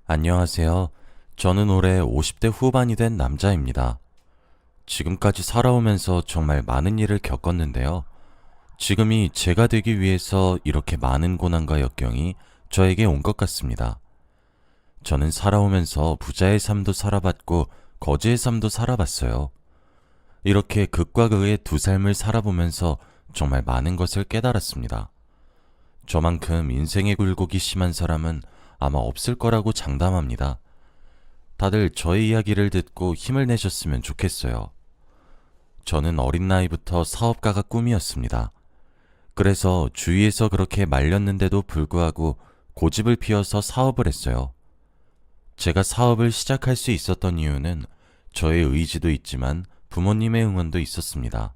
안녕하세요. 저는 올해 50대 후반이 된 남자입니다. 지금까지 살아오면서 정말 많은 일을 겪었는데요. 지금이 제가 되기 위해서 이렇게 많은 고난과 역경이 저에게 온 것 같습니다. 저는 살아오면서 부자의 삶도 살아봤고 거지의 삶도 살아봤어요. 이렇게 극과 극의 두 삶을 살아보면서 정말 많은 것을 깨달았습니다. 저만큼 인생의 굴곡이 심한 사람은 아마 없을 거라고 장담합니다. 다들 저의 이야기를 듣고 힘을 내셨으면 좋겠어요. 저는 어린 나이부터 사업가가 꿈이었습니다. 그래서 주위에서 그렇게 말렸는데도 불구하고 고집을 피워서 사업을 했어요. 제가 사업을 시작할 수 있었던 이유는 저의 의지도 있지만 부모님의 응원도 있었습니다.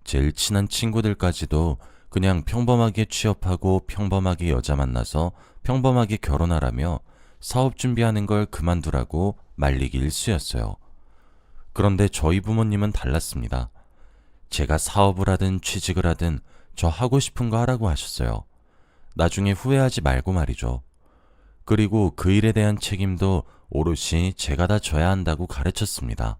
제일 친한 친구들까지도 그냥 평범하게 취업하고 평범하게 여자 만나서 평범하게 결혼하라며 사업 준비하는 걸 그만두라고 말리기 일쑤였어요. 그런데 저희 부모님은 달랐습니다. 제가 사업을 하든 취직을 하든 저 하고 싶은 거 하라고 하셨어요. 나중에 후회하지 말고 말이죠. 그리고 그 일에 대한 책임도 오롯이 제가 다 져야 한다고 가르쳤습니다.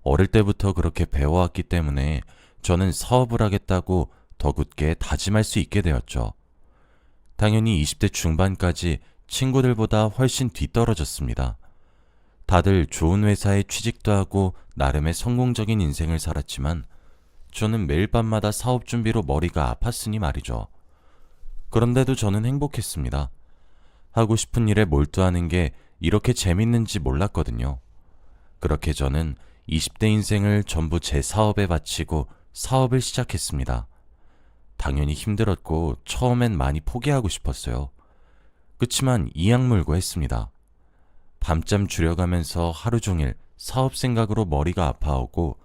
어릴 때부터 그렇게 배워왔기 때문에 저는 사업을 하겠다고 더 굳게 다짐할 수 있게 되었죠. 당연히 20대 중반까지 친구들보다 훨씬 뒤떨어졌습니다. 다들 좋은 회사에 취직도 하고 나름의 성공적인 인생을 살았지만 저는 매일 밤마다 사업 준비로 머리가 아팠으니 말이죠. 그런데도 저는 행복했습니다. 하고 싶은 일에 몰두하는 게 이렇게 재밌는지 몰랐거든요. 그렇게 저는 20대 인생을 전부 제 사업에 바치고 사업을 시작했습니다. 당연히 힘들었고 처음엔 많이 포기하고 싶었어요. 그치만 이악물고 했습니다. 밤잠 줄여가면서 하루 종일 사업 생각으로 머리가 아파오고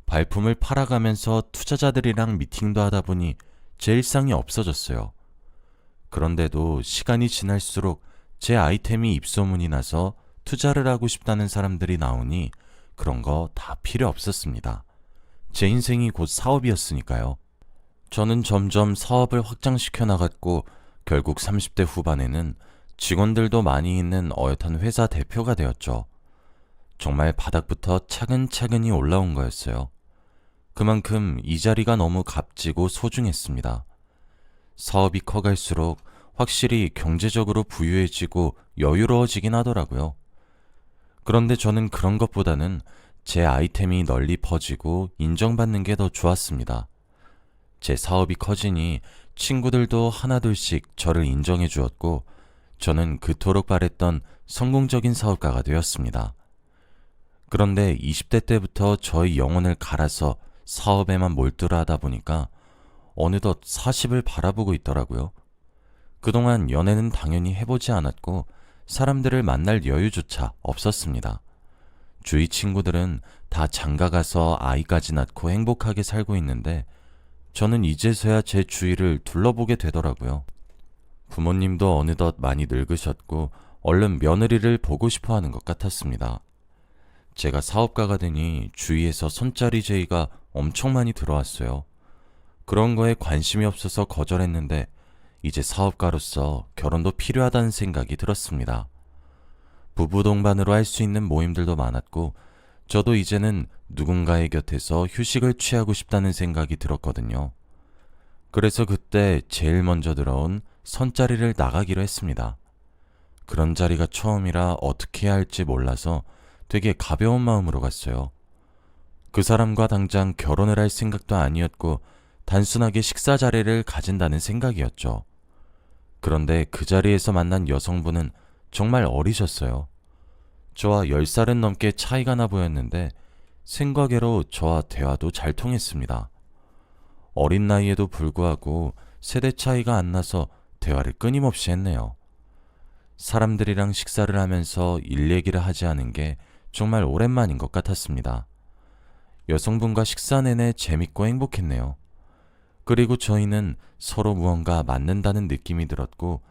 발품을 팔아가면서 투자자들이랑 미팅도 하다 보니 제 일상이 없어졌어요. 그런데도 시간이 지날수록 제 아이템이 입소문이 나서 투자를 하고 싶다는 사람들이 나오니 그런 거 다 필요 없었습니다. 제 인생이 곧 사업이었으니까요. 저는 점점 사업을 확장시켜 나갔고 결국 30대 후반에는 직원들도 많이 있는 어엿한 회사 대표가 되었죠. 정말 바닥부터 차근차근히 올라온 거였어요. 그만큼 이 자리가 너무 값지고 소중했습니다. 사업이 커갈수록 확실히 경제적으로 부유해지고 여유로워지긴 하더라고요. 그런데 저는 그런 것보다는 제 아이템이 널리 퍼지고 인정받는 게 더 좋았습니다. 제 사업이 커지니 친구들도 하나둘씩 저를 인정해 주었고 저는 그토록 바랬던 성공적인 사업가가 되었습니다. 그런데 20대 때부터 저의 영혼을 갈아서 사업에만 몰두를 하다 보니까 어느덧 40을 바라보고 있더라고요. 그동안 연애는 당연히 해보지 않았고 사람들을 만날 여유조차 없었습니다. 주위 친구들은 다 장가가서 아이까지 낳고 행복하게 살고 있는데 저는 이제서야 제 주위를 둘러보게 되더라고요. 부모님도 어느덧 많이 늙으셨고 얼른 며느리를 보고 싶어 하는 것 같았습니다. 제가 사업가가 되니 주위에서 손짜리 제의가 엄청 많이 들어왔어요. 그런 거에 관심이 없어서 거절했는데 이제 사업가로서 결혼도 필요하다는 생각이 들었습니다. 부부 동반으로 할 수 있는 모임들도 많았고 저도 이제는 누군가의 곁에서 휴식을 취하고 싶다는 생각이 들었거든요. 그래서 그때 제일 먼저 들어온 선자리를 나가기로 했습니다. 그런 자리가 처음이라 어떻게 해야 할지 몰라서 되게 가벼운 마음으로 갔어요. 그 사람과 당장 결혼을 할 생각도 아니었고 단순하게 식사 자리를 가진다는 생각이었죠. 그런데 그 자리에서 만난 여성분은 정말 어리셨어요. 저와 10살은 넘게 차이가 나 보였는데 생각외로 저와 대화도 잘 통했습니다. 어린 나이에도 불구하고 세대 차이가 안 나서 대화를 끊임없이 했네요. 사람들이랑 식사를 하면서 일 얘기를 하지 않은 게 정말 오랜만인 것 같았습니다. 여성분과 식사 내내 재밌고 행복했네요. 그리고 저희는 서로 무언가 맞는다는 느낌이 들었고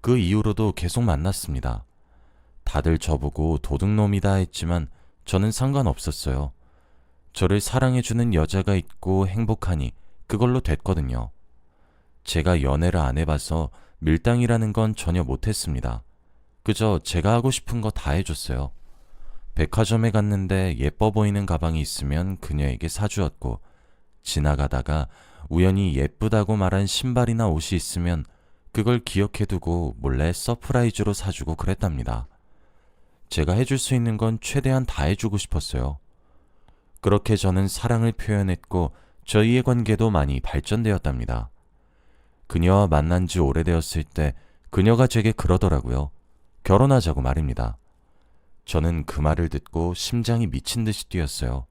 그 이후로도 계속 만났습니다. 다들 저보고 도둑놈이다 했지만 저는 상관없었어요. 저를 사랑해주는 여자가 있고 행복하니 그걸로 됐거든요. 제가 연애를 안 해봐서 밀당이라는 건 전혀 못했습니다. 그저 제가 하고 싶은 거 다 해줬어요. 백화점에 갔는데 예뻐 보이는 가방이 있으면 그녀에게 사주었고, 지나가다가 우연히 예쁘다고 말한 신발이나 옷이 있으면 그걸 기억해두고 몰래 서프라이즈로 사주고 그랬답니다. 제가 해줄 수 있는 건 최대한 다 해주고 싶었어요. 그렇게 저는 사랑을 표현했고 저희의 관계도 많이 발전되었답니다. 그녀와 만난 지 오래되었을 때 그녀가 제게 그러더라고요. 결혼하자고 말입니다. 저는 그 말을 듣고 심장이 미친 듯이 뛰었어요.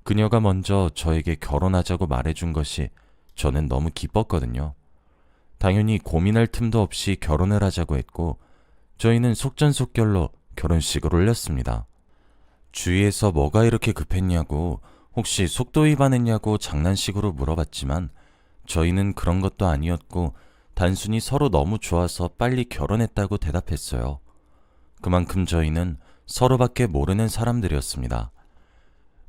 그녀가 먼저 저에게 결혼하자고 말해준 것이 저는 너무 기뻤거든요. 당연히 고민할 틈도 없이 결혼을 하자고 했고 저희는 속전속결로 결혼식을 올렸습니다. 주위에서 뭐가 이렇게 급했냐고, 혹시 속도 위반했냐고 장난식으로 물어봤지만 저희는 그런 것도 아니었고 단순히 서로 너무 좋아서 빨리 결혼했다고 대답했어요. 그만큼 저희는 서로밖에 모르는 사람들이었습니다.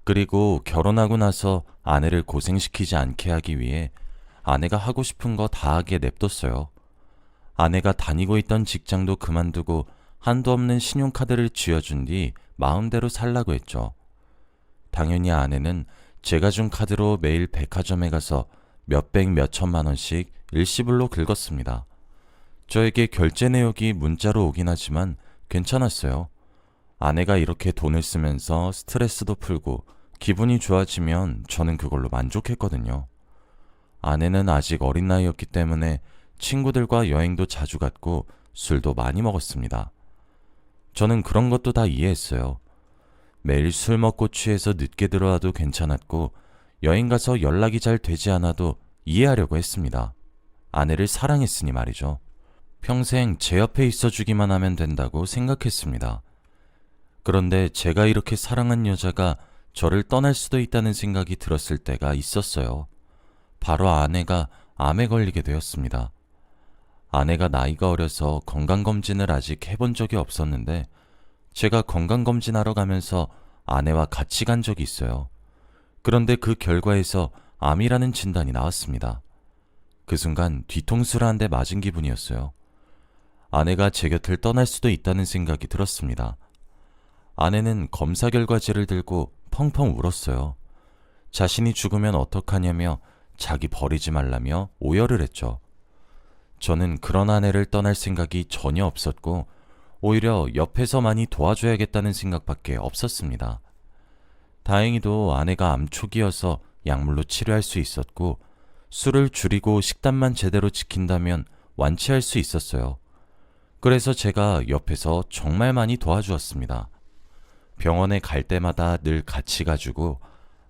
그리고 결혼하고 나서 아내를 고생시키지 않게 하기 위해 아내가 하고 싶은 거 다 하게 냅뒀어요. 아내가 다니고 있던 직장도 그만두고 한도 없는 신용카드를 쥐어준 뒤 마음대로 살라고 했죠. 당연히 아내는 제가 준 카드로 매일 백화점에 가서 몇백 몇천만 원씩 일시불로 긁었습니다. 저에게 결제 내역이 문자로 오긴 하지만 괜찮았어요. 아내가 이렇게 돈을 쓰면서 스트레스도 풀고 기분이 좋아지면 저는 그걸로 만족했거든요. 아내는 아직 어린 나이였기 때문에 친구들과 여행도 자주 갔고 술도 많이 먹었습니다. 저는 그런 것도 다 이해했어요. 매일 술 먹고 취해서 늦게 들어와도 괜찮았고 여행 가서 연락이 잘 되지 않아도 이해하려고 했습니다. 아내를 사랑했으니 말이죠. 평생 제 옆에 있어주기만 하면 된다고 생각했습니다. 그런데 제가 이렇게 사랑한 여자가 저를 떠날 수도 있다는 생각이 들었을 때가 있었어요. 바로 아내가 암에 걸리게 되었습니다. 아내가 나이가 어려서 건강검진을 아직 해본 적이 없었는데 제가 건강검진하러 가면서 아내와 같이 간 적이 있어요. 그런데 그 결과에서 암이라는 진단이 나왔습니다. 그 순간 뒤통수를 한 대 맞은 기분이었어요. 아내가 제 곁을 떠날 수도 있다는 생각이 들었습니다. 아내는 검사 결과지를 들고 펑펑 울었어요. 자신이 죽으면 어떡하냐며 자기 버리지 말라며 오열을 했죠. 저는 그런 아내를 떠날 생각이 전혀 없었고 오히려 옆에서 많이 도와줘야겠다는 생각밖에 없었습니다. 다행히도 아내가 암 초기여서 약물로 치료할 수 있었고 술을 줄이고 식단만 제대로 지킨다면 완치할 수 있었어요. 그래서 제가 옆에서 정말 많이 도와주었습니다. 병원에 갈 때마다 늘 같이 가주고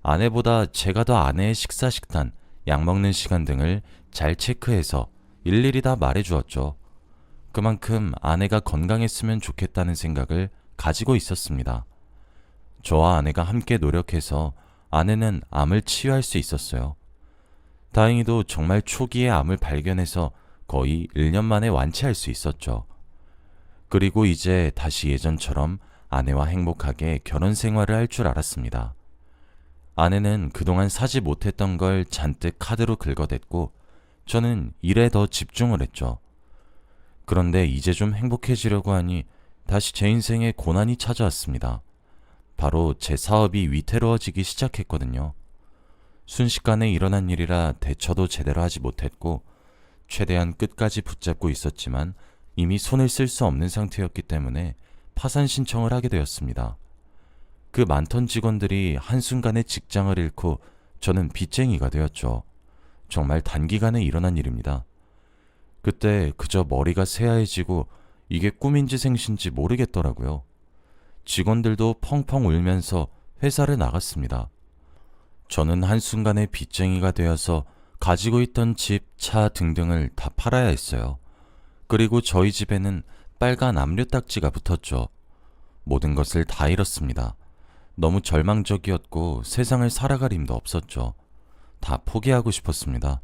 아내보다 제가 더 아내의 식사 식단, 약 먹는 시간 등을 잘 체크해서 일일이 다 말해주었죠. 그만큼 아내가 건강했으면 좋겠다는 생각을 가지고 있었습니다. 저와 아내가 함께 노력해서 아내는 암을 치유할 수 있었어요. 다행히도 정말 초기에 암을 발견해서 거의 1년 만에 완치할 수 있었죠. 그리고 이제 다시 예전처럼 아내와 행복하게 결혼 생활을 할 줄 알았습니다. 아내는 그동안 사지 못했던 걸 잔뜩 카드로 긁어댔고 저는 일에 더 집중을 했죠. 그런데 이제 좀 행복해지려고 하니 다시 제 인생에 고난이 찾아왔습니다. 바로 제 사업이 위태로워지기 시작했거든요. 순식간에 일어난 일이라 대처도 제대로 하지 못했고 최대한 끝까지 붙잡고 있었지만 이미 손을 쓸 수 없는 상태였기 때문에 파산 신청을 하게 되었습니다. 그 많던 직원들이 한순간에 직장을 잃고 저는 빚쟁이가 되었죠. 정말 단기간에 일어난 일입니다. 그때 그저 머리가 새하얘지고 이게 꿈인지 생신지 모르겠더라고요. 직원들도 펑펑 울면서 회사를 나갔습니다. 저는 한순간에 빚쟁이가 되어서 가지고 있던 집, 차 등등을 다 팔아야 했어요. 그리고 저희 집에는 빨간 압류 딱지가 붙었죠. 모든 것을 다 잃었습니다. 너무 절망적이었고 세상을 살아갈 힘도 없었죠. 다 포기하고 싶었습니다.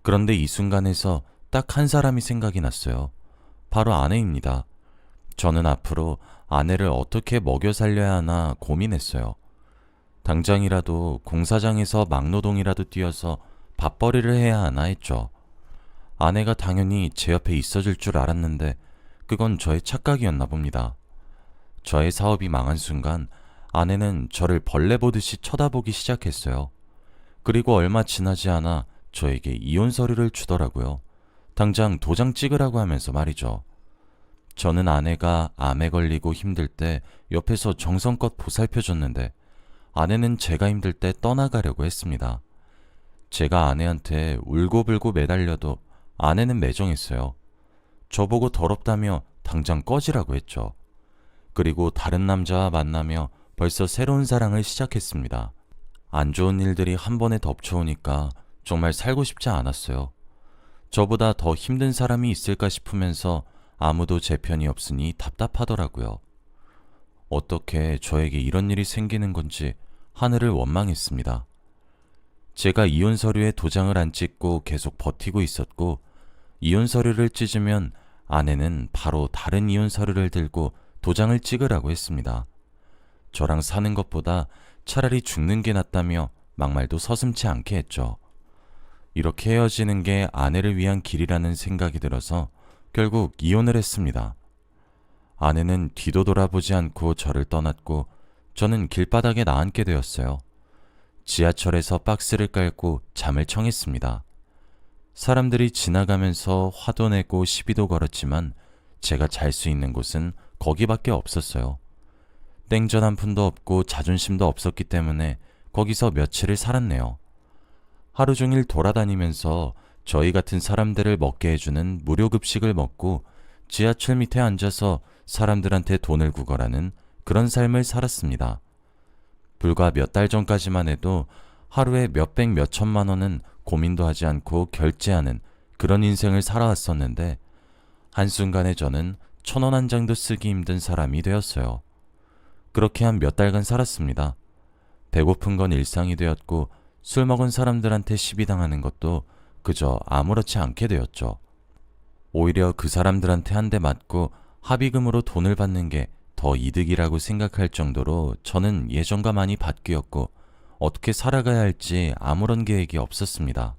그런데 이 순간에서 딱 한 사람이 생각이 났어요. 바로 아내입니다. 저는 앞으로 아내를 어떻게 먹여 살려야 하나 고민했어요. 당장이라도 공사장에서 막노동이라도 뛰어서 밥벌이를 해야 하나 했죠. 아내가 당연히 제 옆에 있어줄 줄 알았는데 그건 저의 착각이었나 봅니다. 저의 사업이 망한 순간 아내는 저를 벌레 보듯이 쳐다보기 시작했어요. 그리고 얼마 지나지 않아 저에게 이혼 서류를 주더라고요. 당장 도장 찍으라고 하면서 말이죠. 저는 아내가 암에 걸리고 힘들 때 옆에서 정성껏 보살펴줬는데 아내는 제가 힘들 때 떠나가려고 했습니다. 제가 아내한테 울고불고 매달려도 아내는 매정했어요. 저보고 더럽다며 당장 꺼지라고 했죠. 그리고 다른 남자와 만나며 벌써 새로운 사랑을 시작했습니다. 안 좋은 일들이 한 번에 덮쳐오니까 정말 살고 싶지 않았어요. 저보다 더 힘든 사람이 있을까 싶으면서 아무도 제 편이 없으니 답답하더라고요. 어떻게 저에게 이런 일이 생기는 건지 하늘을 원망했습니다. 제가 이혼 서류에 도장을 안 찍고 계속 버티고 있었고, 이혼 서류를 찢으면 아내는 바로 다른 이혼 서류를 들고 도장을 찍으라고 했습니다. 저랑 사는 것보다 차라리 죽는 게 낫다며 막말도 서슴지 않게 했죠. 이렇게 헤어지는 게 아내를 위한 길이라는 생각이 들어서 결국 이혼을 했습니다. 아내는 뒤도 돌아보지 않고 저를 떠났고 저는 길바닥에 나앉게 되었어요. 지하철에서 박스를 깔고 잠을 청했습니다. 사람들이 지나가면서 화도 내고 시비도 걸었지만 제가 잘 수 있는 곳은 거기밖에 없었어요. 땡전 한 푼도 없고 자존심도 없었기 때문에 거기서 며칠을 살았네요. 하루 종일 돌아다니면서 저희 같은 사람들을 먹게 해주는 무료급식을 먹고 지하철 밑에 앉아서 사람들한테 돈을 구걸하는 그런 삶을 살았습니다. 불과 몇 달 전까지만 해도 하루에 몇백 몇천만 원은 고민도 하지 않고 결제하는 그런 인생을 살아왔었는데 한순간에 저는 1,000원 한 장도 쓰기 힘든 사람이 되었어요. 그렇게 한 몇 달간 살았습니다. 배고픈 건 일상이 되었고 술 먹은 사람들한테 시비당하는 것도 그저 아무렇지 않게 되었죠. 오히려 그 사람들한테 한 대 맞고 합의금으로 돈을 받는 게 더 이득이라고 생각할 정도로 저는 예전과 많이 바뀌었고 어떻게 살아가야 할지 아무런 계획이 없었습니다.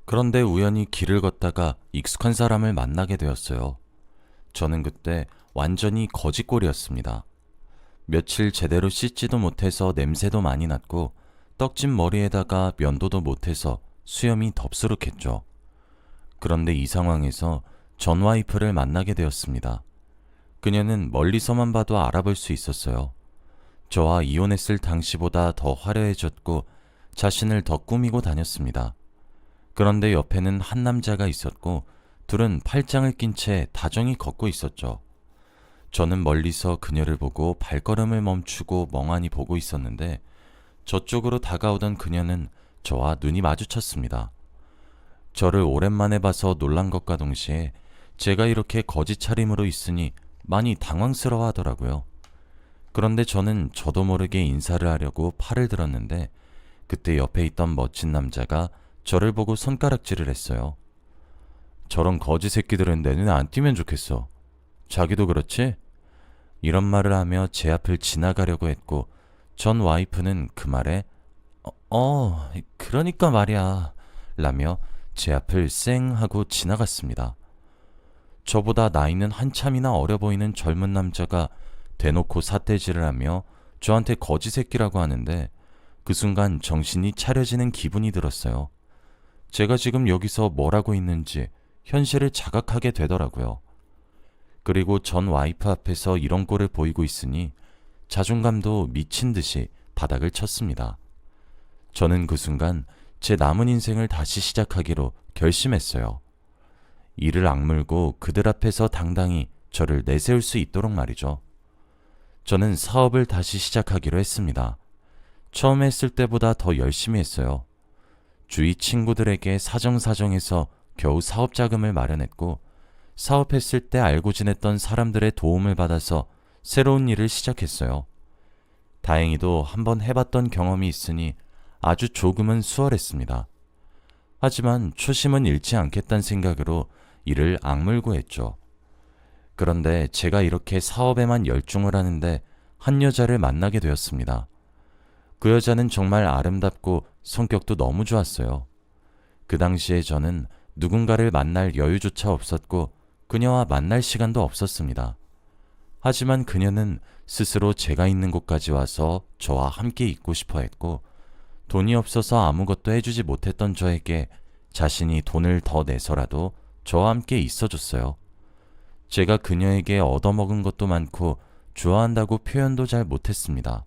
그런데 우연히 길을 걷다가 익숙한 사람을 만나게 되었어요. 저는 그때 완전히 거지꼴이었습니다. 며칠 제대로 씻지도 못해서 냄새도 많이 났고 떡진 머리에다가 면도도 못해서 수염이 덥수룩했죠. 그런데 이 상황에서 전 와이프를 만나게 되었습니다. 그녀는 멀리서만 봐도 알아볼 수 있었어요. 저와 이혼했을 당시보다 더 화려해졌고 자신을 더 꾸미고 다녔습니다. 그런데 옆에는 한 남자가 있었고 둘은 팔짱을 낀 채 다정히 걷고 있었죠. 저는 멀리서 그녀를 보고 발걸음을 멈추고 멍하니 보고 있었는데 저쪽으로 다가오던 그녀는 저와 눈이 마주쳤습니다. 저를 오랜만에 봐서 놀란 것과 동시에 제가 이렇게 거짓 차림으로 있으니 많이 당황스러워 하더라고요. 그런데 저는 저도 모르게 인사를 하려고 팔을 들었는데 그때 옆에 있던 멋진 남자가 저를 보고 손가락질을 했어요. 저런 거지 새끼들은 내 눈에 안 띄면 좋겠어. 자기도 그렇지? 이런 말을 하며 제 앞을 지나가려고 했고 전 와이프는 그 말에 그러니까 말이야 라며 제 앞을 쌩 하고 지나갔습니다. 저보다 나이는 한참이나 어려 보이는 젊은 남자가 대놓고 삿대질을 하며 저한테 거지 새끼라고 하는데 그 순간 정신이 차려지는 기분이 들었어요. 제가 지금 여기서 뭘 하고 있는지 현실을 자각하게 되더라고요. 그리고 전 와이프 앞에서 이런 꼴을 보이고 있으니 자존감도 미친 듯이 바닥을 쳤습니다. 저는 그 순간 제 남은 인생을 다시 시작하기로 결심했어요. 이를 악물고 그들 앞에서 당당히 저를 내세울 수 있도록 말이죠. 저는 사업을 다시 시작하기로 했습니다. 처음 했을 때보다 더 열심히 했어요. 주위 친구들에게 사정사정해서 겨우 사업 자금을 마련했고 사업했을 때 알고 지냈던 사람들의 도움을 받아서 새로운 일을 시작했어요. 다행히도 한번 해봤던 경험이 있으니 아주 조금은 수월했습니다. 하지만 초심은 잃지 않겠다는 생각으로 이를 악물고 했죠. 그런데 제가 이렇게 사업에만 열중을 하는데 한 여자를 만나게 되었습니다. 그 여자는 정말 아름답고 성격도 너무 좋았어요. 그 당시에 저는 누군가를 만날 여유조차 없었고 그녀와 만날 시간도 없었습니다. 하지만 그녀는 스스로 제가 있는 곳까지 와서 저와 함께 있고 싶어 했고, 돈이 없어서 아무것도 해주지 못했던 저에게 자신이 돈을 더 내서라도 저와 함께 있어줬어요. 제가 그녀에게 얻어먹은 것도 많고 좋아한다고 표현도 잘 못했습니다.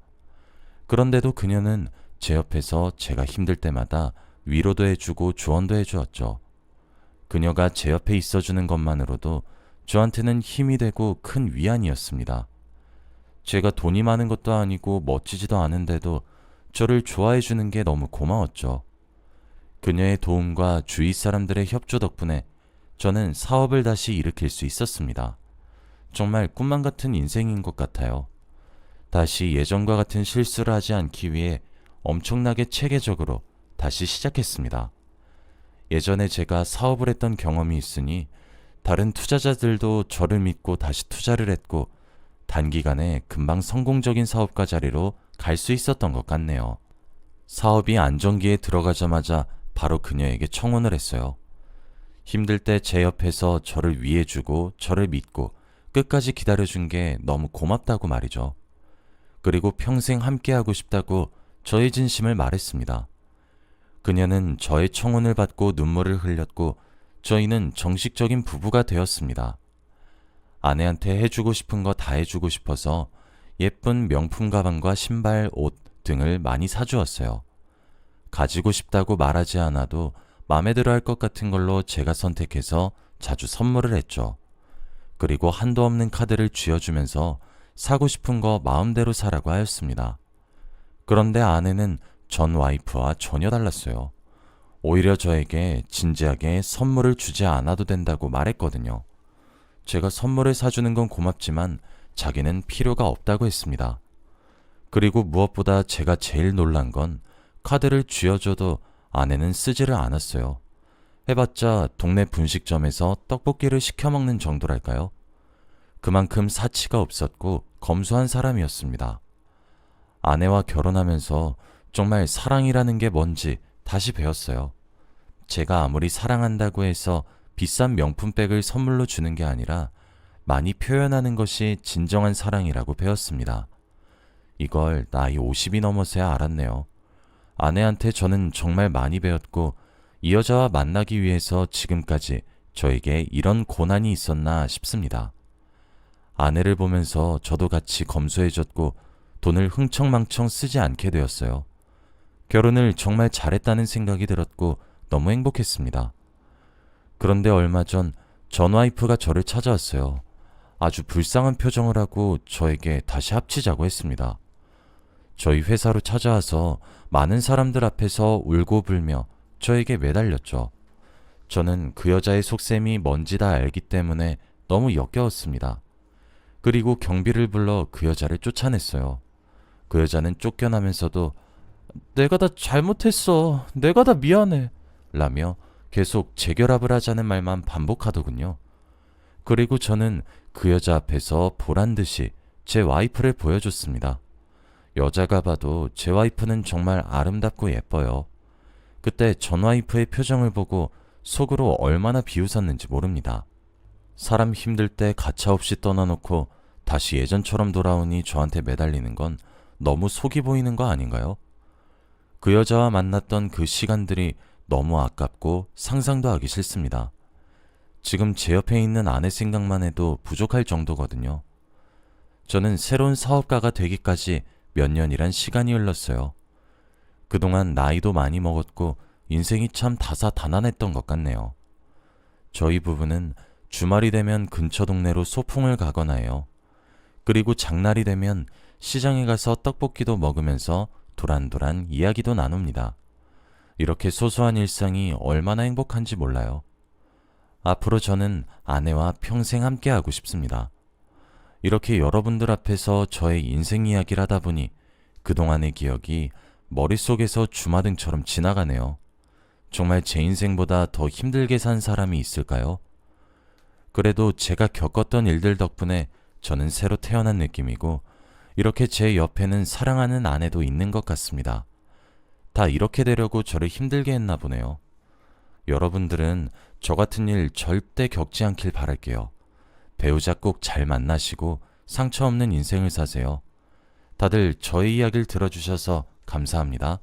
그런데도 그녀는 제 옆에서 제가 힘들 때마다 위로도 해주고 조언도 해주었죠. 그녀가 제 옆에 있어주는 것만으로도 저한테는 힘이 되고 큰 위안이었습니다. 제가 돈이 많은 것도 아니고 멋지지도 않은데도 저를 좋아해주는 게 너무 고마웠죠. 그녀의 도움과 주위 사람들의 협조 덕분에 저는 사업을 다시 일으킬 수 있었습니다. 정말 꿈만 같은 인생인 것 같아요. 다시 예전과 같은 실수를 하지 않기 위해 엄청나게 체계적으로 다시 시작했습니다. 예전에 제가 사업을 했던 경험이 있으니 다른 투자자들도 저를 믿고 다시 투자를 했고 단기간에 금방 성공적인 사업가 자리로 갈 수 있었던 것 같네요. 사업이 안정기에 들어가자마자 바로 그녀에게 청혼을 했어요. 힘들 때 제 옆에서 저를 위해주고 저를 믿고 끝까지 기다려준 게 너무 고맙다고 말이죠. 그리고 평생 함께하고 싶다고 저의 진심을 말했습니다. 그녀는 저의 청혼을 받고 눈물을 흘렸고 저희는 정식적인 부부가 되었습니다. 아내한테 해주고 싶은 거 다 해주고 싶어서 예쁜 명품 가방과 신발, 옷 등을 많이 사주었어요. 가지고 싶다고 말하지 않아도 마음에 들어 할 것 같은 걸로 제가 선택해서 자주 선물을 했죠. 그리고 한도 없는 카드를 쥐어주면서 사고 싶은 거 마음대로 사라고 하였습니다. 그런데 아내는 전 와이프와 전혀 달랐어요. 오히려 저에게 진지하게 선물을 주지 않아도 된다고 말했거든요. 제가 선물을 사주는 건 고맙지만 자기는 필요가 없다고 했습니다. 그리고 무엇보다 제가 제일 놀란 건 카드를 쥐어줘도 아내는 쓰지를 않았어요. 해봤자 동네 분식점에서 떡볶이를 시켜 먹는 정도랄까요? 그만큼 사치가 없었고 검소한 사람이었습니다. 아내와 결혼하면서 정말 사랑이라는 게 뭔지 다시 배웠어요. 제가 아무리 사랑한다고 해서 비싼 명품백을 선물로 주는 게 아니라 많이 표현하는 것이 진정한 사랑이라고 배웠습니다. 이걸 나이 50이 넘어서야 알았네요. 아내한테 저는 정말 많이 배웠고 이 여자와 만나기 위해서 지금까지 저에게 이런 고난이 있었나 싶습니다. 아내를 보면서 저도 같이 검소해졌고 돈을 흥청망청 쓰지 않게 되었어요. 결혼을 정말 잘했다는 생각이 들었고 너무 행복했습니다. 그런데 얼마 전 와이프가 저를 찾아왔어요. 아주 불쌍한 표정을 하고 저에게 다시 합치자고 했습니다. 저희 회사로 찾아와서 많은 사람들 앞에서 울고 불며 저에게 매달렸죠. 저는 그 여자의 속셈이 뭔지 다 알기 때문에 너무 역겨웠습니다. 그리고 경비를 불러 그 여자를 쫓아냈어요. 그 여자는 쫓겨나면서도 내가 다 잘못했어. 내가 다 미안해. 라며 계속 재결합을 하자는 말만 반복하더군요. 그리고 저는 그 여자 앞에서 보란 듯이 제 와이프를 보여줬습니다. 여자가 봐도 제 와이프는 정말 아름답고 예뻐요. 그때 전 와이프의 표정을 보고 속으로 얼마나 비웃었는지 모릅니다. 사람 힘들 때 가차없이 떠나놓고 다시 예전처럼 돌아오니 저한테 매달리는 건 너무 속이 보이는 거 아닌가요? 그 여자와 만났던 그 시간들이 너무 아깝고 상상도 하기 싫습니다. 지금 제 옆에 있는 아내 생각만 해도 부족할 정도거든요. 저는 새로운 사업가가 되기까지 몇 년이란 시간이 흘렀어요. 그동안 나이도 많이 먹었고 인생이 참 다사다난했던 것 같네요. 저희 부부는 주말이 되면 근처 동네로 소풍을 가거나 해요. 그리고 장날이 되면 시장에 가서 떡볶이도 먹으면서 도란도란 이야기도 나눕니다. 이렇게 소소한 일상이 얼마나 행복한지 몰라요. 앞으로 저는 아내와 평생 함께하고 싶습니다. 이렇게 여러분들 앞에서 저의 인생 이야기를 하다 보니 그동안의 기억이 머릿속에서 주마등처럼 지나가네요. 정말 제 인생보다 더 힘들게 산 사람이 있을까요? 그래도 제가 겪었던 일들 덕분에 저는 새로 태어난 느낌이고 이렇게 제 옆에는 사랑하는 아내도 있는 것 같습니다. 다 이렇게 되려고 저를 힘들게 했나 보네요. 여러분들은 저 같은 일 절대 겪지 않길 바랄게요. 배우자 꼭 잘 만나시고 상처 없는 인생을 사세요. 다들 저의 이야기를 들어주셔서 감사합니다.